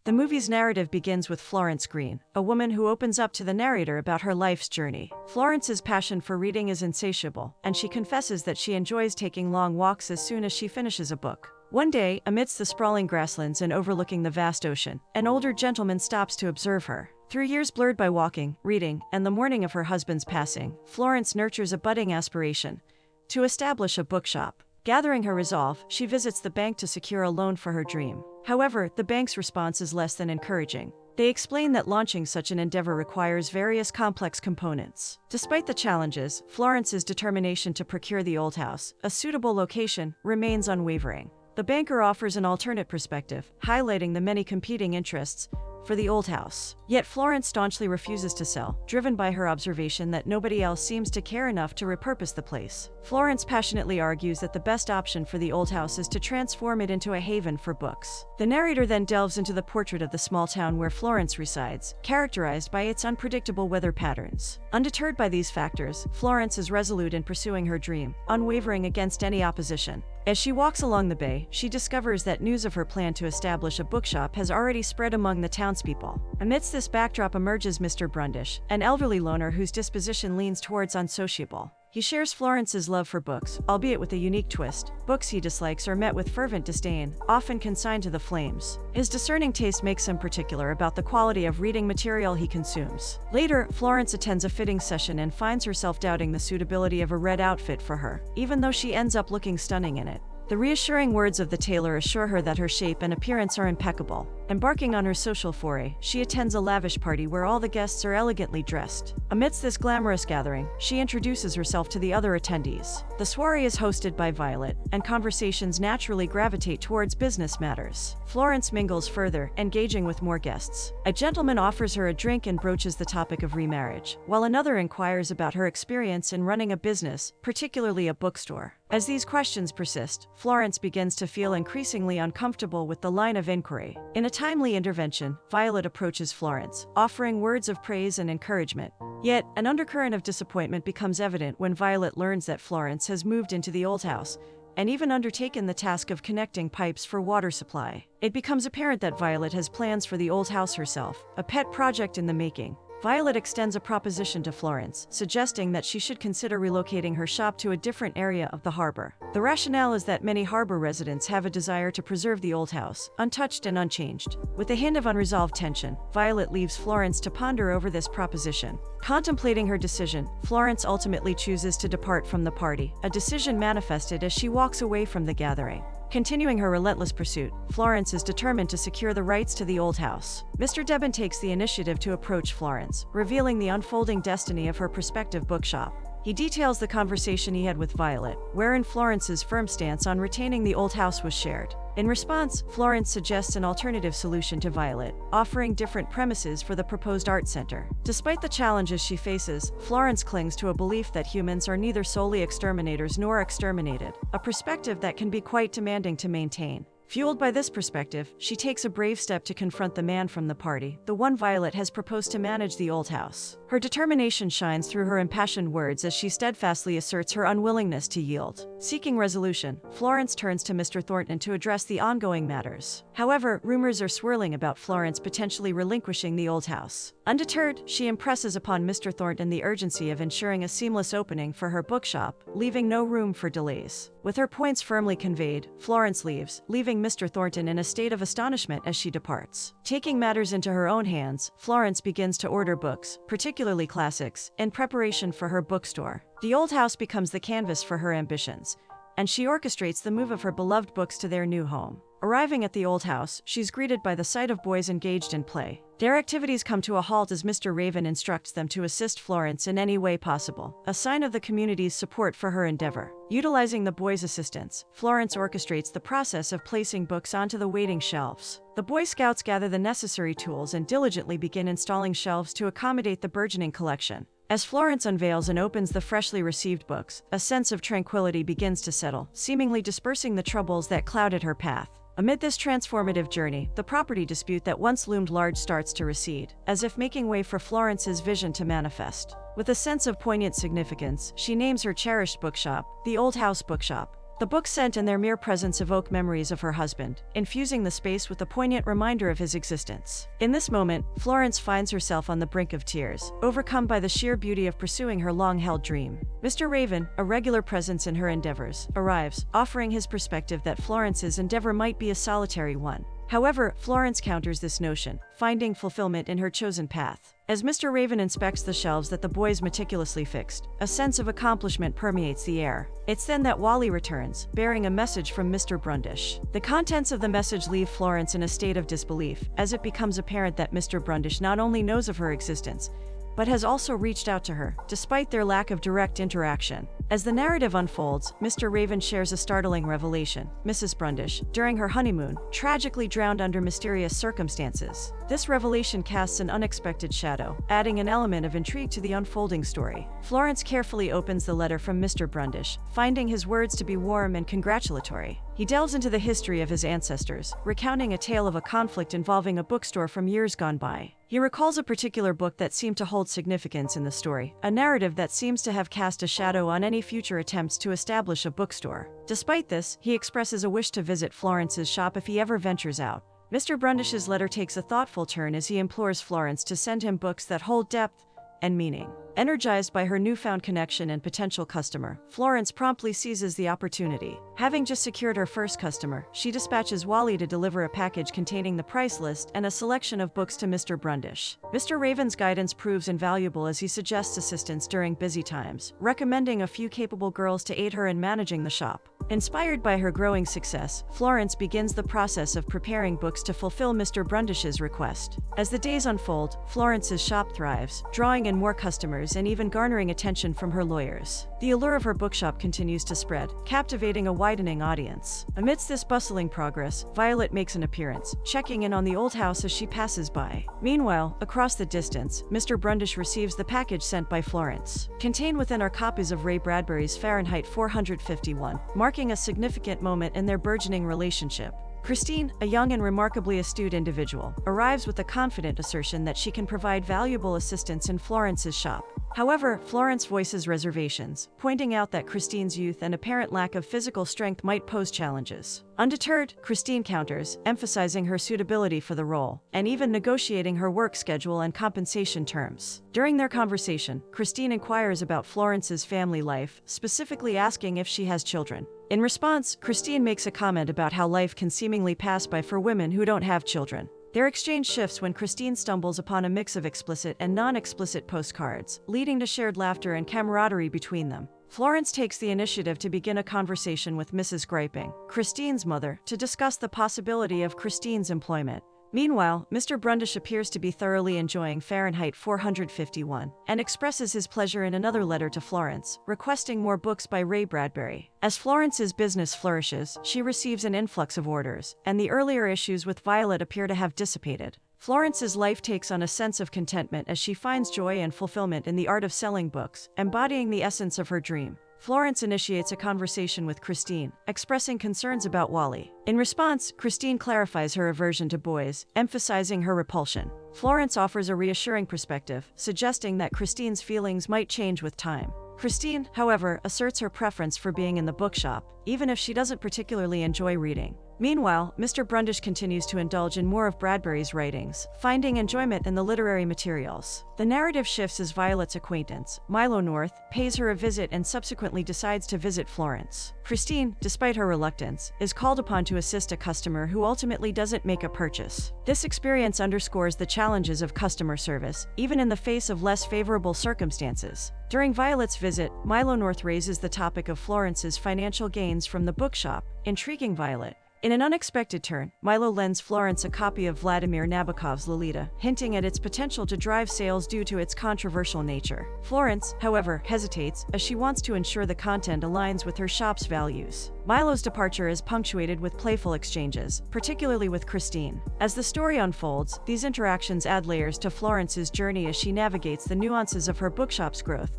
The movie's narrative begins with Florence Green, a woman who opens up to the narrator about her life's journey. Florence's passion for reading is insatiable, and she confesses that she enjoys taking long walks as soon as she finishes a book. One day, amidst the sprawling grasslands and overlooking the vast ocean, an older gentleman stops to observe her. Through years blurred by walking, reading, and the mourning of her husband's passing, Florence nurtures a budding aspiration to establish a bookshop. Gathering her resolve, she visits the bank to secure a loan for her dream. However, the bank's response is less than encouraging. They explain that launching such an endeavor requires various complex components. Despite the challenges, Florence's determination to procure the old house, a suitable location, remains unwavering. The banker offers an alternate perspective, highlighting the many competing interests for the old house. Yet Florence staunchly refuses to sell, driven by her observation that nobody else seems to care enough to repurpose the place. Florence passionately argues that the best option for the old house is to transform it into a haven for books. The narrator then delves into the portrait of the small town where Florence resides, characterized by its unpredictable weather patterns. Undeterred by these factors, Florence is resolute in pursuing her dream, unwavering against any opposition. As she walks along the bay, she discovers that news of her plan to establish a bookshop has already spread among the townspeople. Amidst this backdrop emerges Mr. Brundish, an elderly loner whose disposition leans towards unsociable. He shares Florence's love for books, albeit with a unique twist. Books he dislikes are met with fervent disdain, often consigned to the flames. His discerning taste makes him particular about the quality of reading material he consumes. Later, Florence attends a fitting session and finds herself doubting the suitability of a red outfit for her, even though she ends up looking stunning in it. The reassuring words of the tailor assure her that her shape and appearance are impeccable. Embarking on her social foray, she attends a lavish party where all the guests are elegantly dressed. Amidst this glamorous gathering, she introduces herself to the other attendees. The soiree is hosted by Violet, and conversations naturally gravitate towards business matters. Florence mingles further, engaging with more guests. A gentleman offers her a drink and broaches the topic of remarriage, while another inquires about her experience in running a business, particularly a bookstore. As these questions persist, Florence begins to feel increasingly uncomfortable with the line of inquiry. In a timely intervention, Violet approaches Florence, offering words of praise and encouragement. Yet, an undercurrent of disappointment becomes evident when Violet learns that Florence has moved into the old house and even undertaken the task of connecting pipes for water supply. It becomes apparent that Violet has plans for the old house herself, a pet project in the making. Violet extends a proposition to Florence, suggesting that she should consider relocating her shop to a different area of the harbor. The rationale is that many harbor residents have a desire to preserve the old house, untouched and unchanged. With a hint of unresolved tension, Violet leaves Florence to ponder over this proposition. Contemplating her decision, Florence ultimately chooses to depart from the party, a decision manifested as she walks away from the gathering. Continuing her relentless pursuit, Florence is determined to secure the rights to the old house. Mr. Debon takes the initiative to approach Florence, revealing the unfolding destiny of her prospective bookshop. He details the conversation he had with Violet, wherein Florence's firm stance on retaining the old house was shared. In response, Florence suggests an alternative solution to Violet, offering different premises for the proposed art center. Despite the challenges she faces, Florence clings to a belief that humans are neither solely exterminators nor exterminated, a perspective that can be quite demanding to maintain. Fueled by this perspective, she takes a brave step to confront the man from the party, the one Violet has proposed to manage the old house. Her determination shines through her impassioned words as she steadfastly asserts her unwillingness to yield. Seeking resolution, Florence turns to Mr. Thornton to address the ongoing matters. However, rumors are swirling about Florence potentially relinquishing the old house. Undeterred, she impresses upon Mr. Thornton the urgency of ensuring a seamless opening for her bookshop, leaving no room for delays. With her points firmly conveyed, Florence leaves, leaving Mr. Thornton in a state of astonishment as she departs. Taking matters into her own hands, Florence begins to order books, particularly classics, in preparation for her bookstore. The old house becomes the canvas for her ambitions, and she orchestrates the move of her beloved books to their new home. Arriving at the old house, she's greeted by the sight of boys engaged in play. Their activities come to a halt as Mr. Raven instructs them to assist Florence in any way possible, a sign of the community's support for her endeavor. Utilizing the boys' assistance, Florence orchestrates the process of placing books onto the waiting shelves. The Boy Scouts gather the necessary tools and diligently begin installing shelves to accommodate the burgeoning collection. As Florence unveils and opens the freshly received books, a sense of tranquility begins to settle, seemingly dispersing the troubles that clouded her path. Amid this transformative journey, the property dispute that once loomed large starts to recede, as if making way for Florence's vision to manifest. With a sense of poignant significance, she names her cherished bookshop, the Old House Bookshop. The book's scent and their mere presence evoke memories of her husband, infusing the space with a poignant reminder of his existence. In this moment, Florence finds herself on the brink of tears, overcome by the sheer beauty of pursuing her long-held dream. Mr. Raven, a regular presence in her endeavors, arrives, offering his perspective that Florence's endeavor might be a solitary one. However, Florence counters this notion, finding fulfillment in her chosen path. As Mr. Raven inspects the shelves that the boys meticulously fixed, a sense of accomplishment permeates the air. It's then that Wally returns, bearing a message from Mr. Brundish. The contents of the message leave Florence in a state of disbelief, as it becomes apparent that Mr. Brundish not only knows of her existence, but has also reached out to her, despite their lack of direct interaction. As the narrative unfolds, Mr. Raven shares a startling revelation. Mrs. Brundish, during her honeymoon, tragically drowned under mysterious circumstances. This revelation casts an unexpected shadow, adding an element of intrigue to the unfolding story. Florence carefully opens the letter from Mr. Brundish, finding his words to be warm and congratulatory. He delves into the history of his ancestors, recounting a tale of a conflict involving a bookstore from years gone by. He recalls a particular book that seemed to hold significance in the story, a narrative that seems to have cast a shadow on any future attempts to establish a bookstore. Despite this, he expresses a wish to visit Florence's shop if he ever ventures out. Mr. Brundish's letter takes a thoughtful turn as he implores Florence to send him books that hold depth and meaning. Energized by her newfound connection and potential customer, Florence promptly seizes the opportunity. Having just secured her first customer, she dispatches Wally to deliver a package containing the price list and a selection of books to Mr. Brundish. Mr. Raven's guidance proves invaluable as he suggests assistance during busy times, recommending a few capable girls to aid her in managing the shop. Inspired by her growing success, Florence begins the process of preparing books to fulfill Mr. Brundish's request. As the days unfold, Florence's shop thrives, drawing in more customers and even garnering attention from her lawyers. The allure of her bookshop continues to spread, captivating a widening audience. Amidst this bustling progress, Violet makes an appearance, checking in on the old house as she passes by. Meanwhile, across the distance, Mr. Brundish receives the package sent by Florence. Contained within are copies of Ray Bradbury's Fahrenheit 451, marking a significant moment in their burgeoning relationship. Christine, a young and remarkably astute individual, arrives with a confident assertion that she can provide valuable assistance in Florence's shop. However, Florence voices reservations, pointing out that Christine's youth and apparent lack of physical strength might pose challenges. Undeterred, Christine counters, emphasizing her suitability for the role, and even negotiating her work schedule and compensation terms. During their conversation, Christine inquires about Florence's family life, specifically asking if she has children. In response, Christine makes a comment about how life can seemingly pass by for women who don't have children. Their exchange shifts when Christine stumbles upon a mix of explicit and non-explicit postcards, leading to shared laughter and camaraderie between them. Florence takes the initiative to begin a conversation with Mrs. Griping, Christine's mother, to discuss the possibility of Christine's employment. Meanwhile, Mr. Brundish appears to be thoroughly enjoying Fahrenheit 451 and expresses his pleasure in another letter to Florence, requesting more books by Ray Bradbury. As Florence's business flourishes, she receives an influx of orders, and the earlier issues with Violet appear to have dissipated. Florence's life takes on a sense of contentment as she finds joy and fulfillment in the art of selling books, embodying the essence of her dream. Florence initiates a conversation with Christine, expressing concerns about Wally. In response, Christine clarifies her aversion to boys, emphasizing her repulsion. Florence offers a reassuring perspective, suggesting that Christine's feelings might change with time. Christine, however, asserts her preference for being in the bookshop, even if she doesn't particularly enjoy reading. Meanwhile, Mr. Brundish continues to indulge in more of Bradbury's writings, finding enjoyment in the literary materials. The narrative shifts as Violet's acquaintance, Milo North, pays her a visit and subsequently decides to visit Florence. Christine, despite her reluctance, is called upon to assist a customer who ultimately doesn't make a purchase. This experience underscores the challenges of customer service, even in the face of less favorable circumstances. During Violet's visit, Milo North raises the topic of Florence's financial gains from the bookshop, intriguing Violet. In an unexpected turn, Milo lends Florence a copy of Vladimir Nabokov's Lolita, hinting at its potential to drive sales due to its controversial nature. Florence, however, hesitates, as she wants to ensure the content aligns with her shop's values. Milo's departure is punctuated with playful exchanges, particularly with Christine. As the story unfolds, these interactions add layers to Florence's journey as she navigates the nuances of her bookshop's growth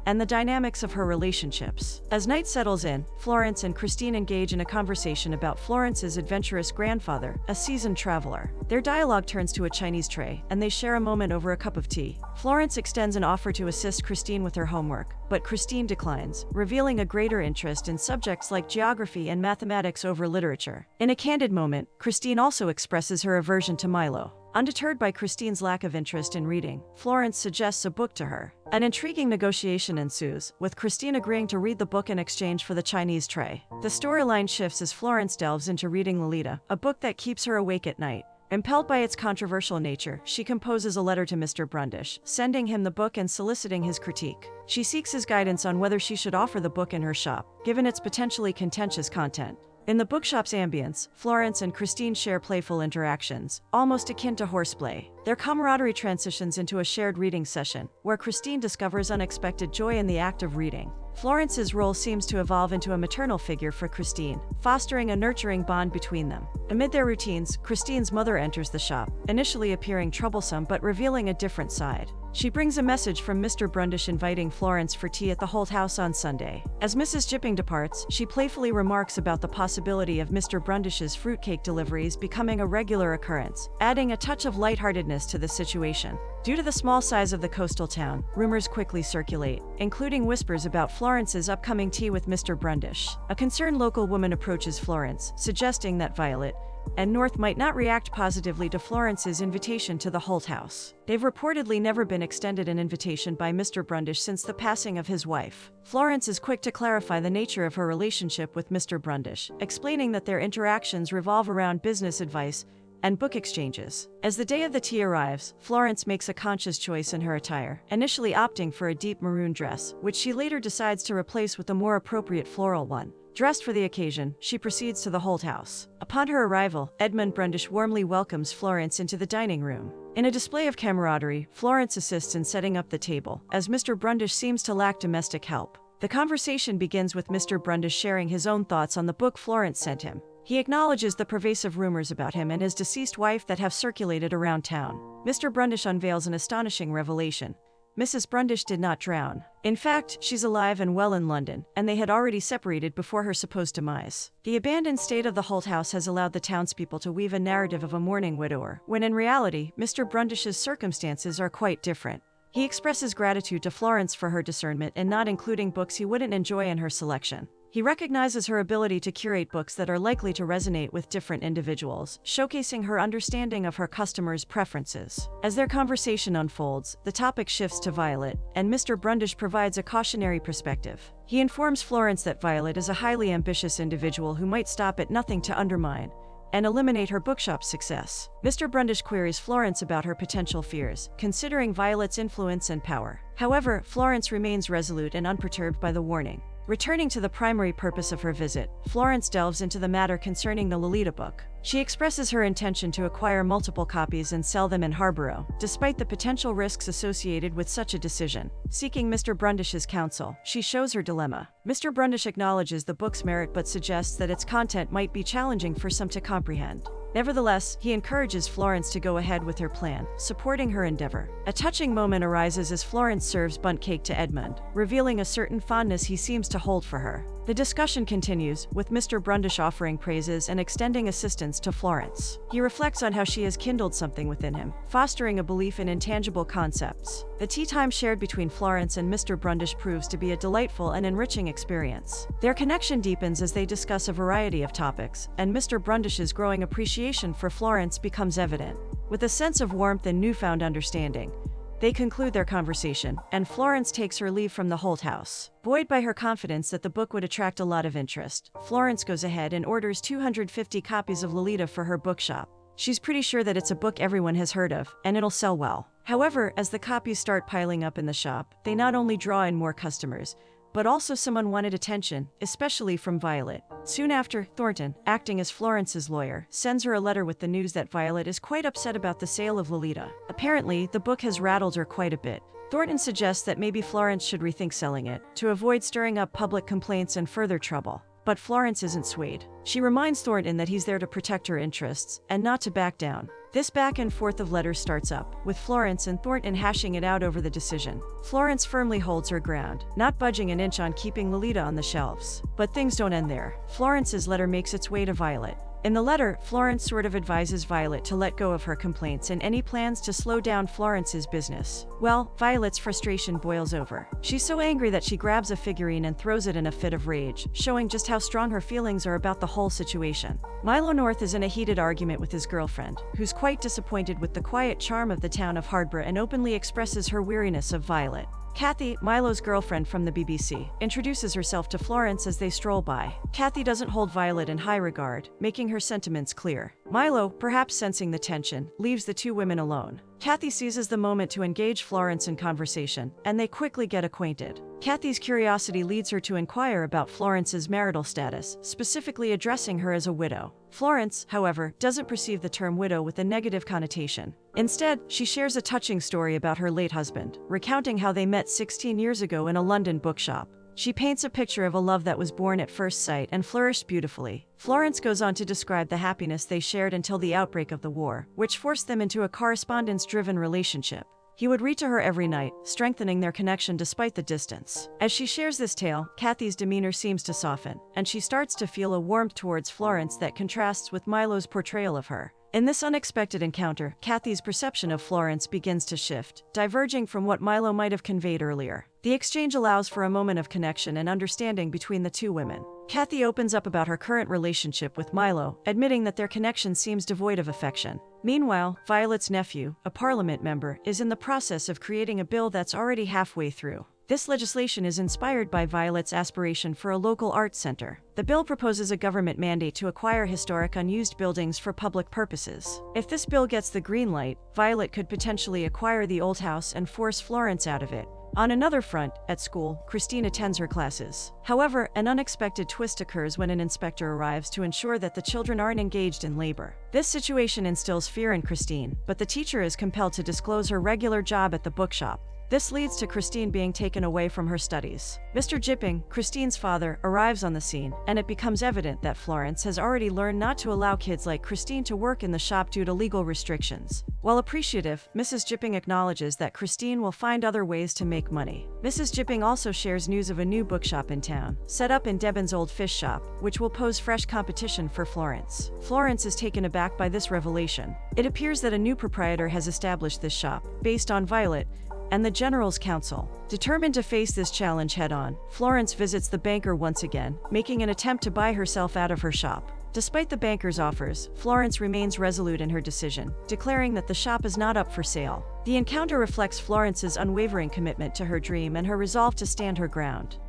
and the dynamics of her relationships. As night settles in, Florence and Christine engage in a conversation about Florence's adventurous grandfather, a seasoned traveler. Their dialogue turns to a Chinese tray, and they share a moment over a cup of tea. Florence extends an offer to assist Christine with her homework, but Christine declines, revealing a greater interest in subjects like geography and mathematics over literature. In a candid moment, Christine also expresses her aversion to Milo. Undeterred by Christine's lack of interest in reading, Florence suggests a book to her. An intriguing negotiation ensues, with Christine agreeing to read the book in exchange for the Chinese tray. The storyline shifts as Florence delves into reading Lolita, a book that keeps her awake at night. Impelled by its controversial nature, she composes a letter to Mr. Brundish, sending him the book and soliciting his critique. She seeks his guidance on whether she should offer the book in her shop, given its potentially contentious content. In the bookshop's ambience, Florence and Christine share playful interactions, almost akin to horseplay. Their camaraderie transitions into a shared reading session, where Christine discovers unexpected joy in the act of reading. Florence's role seems to evolve into a maternal figure for Christine, fostering a nurturing bond between them. Amid their routines, Christine's mother enters the shop, initially appearing troublesome but revealing a different side. She brings a message from Mr. Brundish inviting Florence for tea at the Holt house on Sunday. As Mrs. Jipping departs, she playfully remarks about the possibility of Mr. Brundish's fruitcake deliveries becoming a regular occurrence, adding a touch of lightheartedness to the situation. Due to the small size of the coastal town, rumors quickly circulate, including whispers about Florence's upcoming tea with Mr. Brundish. A concerned local woman approaches Florence, suggesting that Violet and North might not react positively to Florence's invitation to the Holt house. They've reportedly never been extended an invitation by Mr. Brundish since the passing of his wife. Florence is quick to clarify the nature of her relationship with Mr. Brundish, explaining that their interactions revolve around business advice and book exchanges. As the day of the tea arrives, Florence makes a conscious choice in her attire, initially opting for a deep maroon dress, which she later decides to replace with a more appropriate floral one. Dressed for the occasion, she proceeds to the Holt house. Upon her arrival, Edmund Brundish warmly welcomes Florence into the dining room. In a display of camaraderie, Florence assists in setting up the table, as Mr. Brundish seems to lack domestic help. The conversation begins with Mr. Brundish sharing his own thoughts on the book Florence sent him. He acknowledges the pervasive rumors about him and his deceased wife that have circulated around town. Mr. Brundish unveils an astonishing revelation. Mrs. Brundish did not drown. In fact, she's alive and well in London, and they had already separated before her supposed demise. The abandoned state of the Holt house has allowed the townspeople to weave a narrative of a mourning widower, when in reality, Mr. Brundish's circumstances are quite different. He expresses gratitude to Florence for her discernment in not including books he wouldn't enjoy in her selection. He recognizes her ability to curate books that are likely to resonate with different individuals, showcasing her understanding of her customers' preferences. As their conversation unfolds, the topic shifts to Violet, and Mr. Brundish provides a cautionary perspective. He informs Florence that Violet is a highly ambitious individual who might stop at nothing to undermine and eliminate her bookshop's success. Mr. Brundish queries Florence about her potential fears, considering Violet's influence and power. However, Florence remains resolute and unperturbed by the warning. Returning to the primary purpose of her visit, Florence delves into the matter concerning the Lolita book. She expresses her intention to acquire multiple copies and sell them in Harborough, despite the potential risks associated with such a decision. Seeking Mr. Brundish's counsel, she shows her dilemma. Mr. Brundish acknowledges the book's merit but suggests that its content might be challenging for some to comprehend. Nevertheless, he encourages Florence to go ahead with her plan, supporting her endeavor. A touching moment arises as Florence serves bundt cake to Edmund, revealing a certain fondness he seems to hold for her. The discussion continues, with Mr. Brundish offering praises and extending assistance to Florence. He reflects on how she has kindled something within him, fostering a belief in intangible concepts. The tea time shared between Florence and Mr. Brundish proves to be a delightful and enriching experience. Their connection deepens as they discuss a variety of topics, and Mr. Brundish's growing appreciation for Florence becomes evident. With a sense of warmth and newfound understanding, they conclude their conversation, and Florence takes her leave from the Holt house. Buoyed by her confidence that the book would attract a lot of interest, Florence goes ahead and orders 250 copies of Lolita for her bookshop. She's pretty sure that it's a book everyone has heard of, and it'll sell well. However, as the copies start piling up in the shop, they not only draw in more customers, but also some unwanted attention, especially from Violet. Soon after, Thornton, acting as Florence's lawyer, sends her a letter with the news that Violet is quite upset about the sale of Lolita. Apparently, the book has rattled her quite a bit. Thornton suggests that maybe Florence should rethink selling it, to avoid stirring up public complaints and further trouble. But Florence isn't swayed. She reminds Thornton that he's there to protect her interests, and not to back down. This back and forth of letters starts up, with Florence and Thornton hashing it out over the decision. Florence firmly holds her ground, not budging an inch on keeping Lolita on the shelves. But things don't end there. Florence's letter makes its way to Violet. In the letter, Florence sort of advises Violet to let go of her complaints and any plans to slow down Florence's business. Well, Violet's frustration boils over. She's so angry that she grabs a figurine and throws it in a fit of rage, showing just how strong her feelings are about the whole situation. Milo North is in a heated argument with his girlfriend, who's quite disappointed with the quiet charm of the town of Hardborough and openly expresses her weariness of Violet. Kathy, Milo's girlfriend from the BBC, introduces herself to Florence as they stroll by. Kathy doesn't hold Violet in high regard, making her sentiments clear. Milo, perhaps sensing the tension, leaves the two women alone. Kathy seizes the moment to engage Florence in conversation, and they quickly get acquainted. Kathy's curiosity leads her to inquire about Florence's marital status, specifically addressing her as a widow. Florence, however, doesn't perceive the term widow with a negative connotation. Instead, she shares a touching story about her late husband, recounting how they met 16 years ago in a London bookshop. She paints a picture of a love that was born at first sight and flourished beautifully. Florence goes on to describe the happiness they shared until the outbreak of the war, which forced them into a correspondence-driven relationship. He would read to her every night, strengthening their connection despite the distance. As she shares this tale, Kathy's demeanor seems to soften, and she starts to feel a warmth towards Florence that contrasts with Milo's portrayal of her. In this unexpected encounter, Kathy's perception of Florence begins to shift, diverging from what Milo might have conveyed earlier. The exchange allows for a moment of connection and understanding between the two women. Kathy opens up about her current relationship with Milo, admitting that their connection seems devoid of affection. Meanwhile, Violet's nephew, a parliament member, is in the process of creating a bill that's already halfway through. This legislation is inspired by Violet's aspiration for a local arts center. The bill proposes a government mandate to acquire historic unused buildings for public purposes. If this bill gets the green light, Violet could potentially acquire the old house and force Florence out of it. On another front, at school, Christine attends her classes. However, an unexpected twist occurs when an inspector arrives to ensure that the children aren't engaged in labor. This situation instills fear in Christine, but the teacher is compelled to disclose her regular job at the bookshop. This leads to Christine being taken away from her studies. Mr. Jipping, Christine's father, arrives on the scene, and it becomes evident that Florence has already learned not to allow kids like Christine to work in the shop due to legal restrictions. While appreciative, Mrs. Jipping acknowledges that Christine will find other ways to make money. Mrs. Jipping also shares news of a new bookshop in town, set up in Debon's old fish shop, which will pose fresh competition for Florence. Florence is taken aback by this revelation. It appears that a new proprietor has established this shop, based on Violet, and the General's Council. Determined to face this challenge head-on, Florence visits the banker once again, making an attempt to buy herself out of her shop. Despite the banker's offers, Florence remains resolute in her decision, declaring that the shop is not up for sale. The encounter reflects Florence's unwavering commitment to her dream and her resolve to stand her ground.